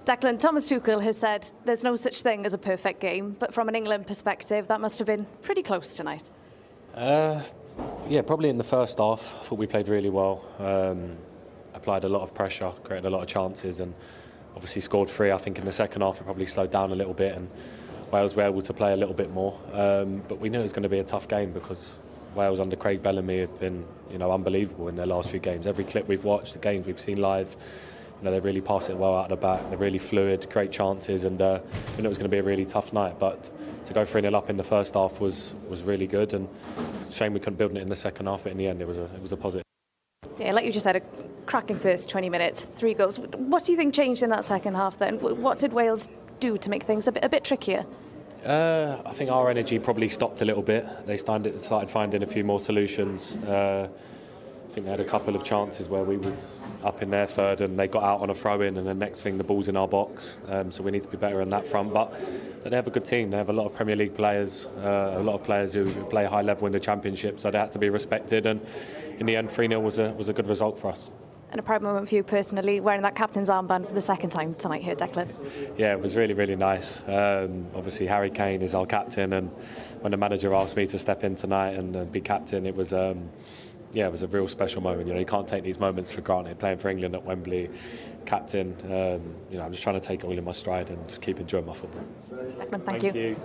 Declan, Thomas Tuchel has said there's no such thing as a perfect game, but from an England perspective, that must have been pretty close tonight. Yeah, probably in the first half. I thought we played really well. Applied a lot of pressure, created a lot of chances, and obviously scored 3. I think in the second half it probably slowed down a little bit, and Wales were able to play a little bit more. But we knew it was going to be a tough game because Wales under Craig Bellamy have been, unbelievable in their last few games. Every clip we've watched, the games we've seen live, they really pass it well out of the back. They're really fluid, great chances, and we knew it was going to be a really tough night. But to go 3-0 up in the first half was really good, and it's a shame we couldn't build it in the second half. But in the end, it was a positive. Yeah, like you just said, a cracking first 20 minutes, 3 goals. What do you think changed in that second half then? What did Wales do to make things a bit trickier? I think our energy probably stopped a little bit. They started finding a few more solutions. I think they had a couple of chances where we was up in their third and they got out on a throw-in, and the next thing the ball's in our box. So we need to be better on that front. But they have a good team. They have a lot of Premier League players, a lot of players who play high level in the Championship, so they had to be respected. And in the end, 3-0 was a good result for us. And a proud moment for you personally, wearing that captain's armband for the second time tonight here, Declan. Yeah, it was really, really nice. Obviously, Harry Kane is our captain, and when the manager asked me to step in tonight and be captain, it was it was a real special moment. You can't take these moments for granted. Playing for England at Wembley, captain. I'm just trying to take it all in my stride and just keep enjoying my football. Declan, thank you.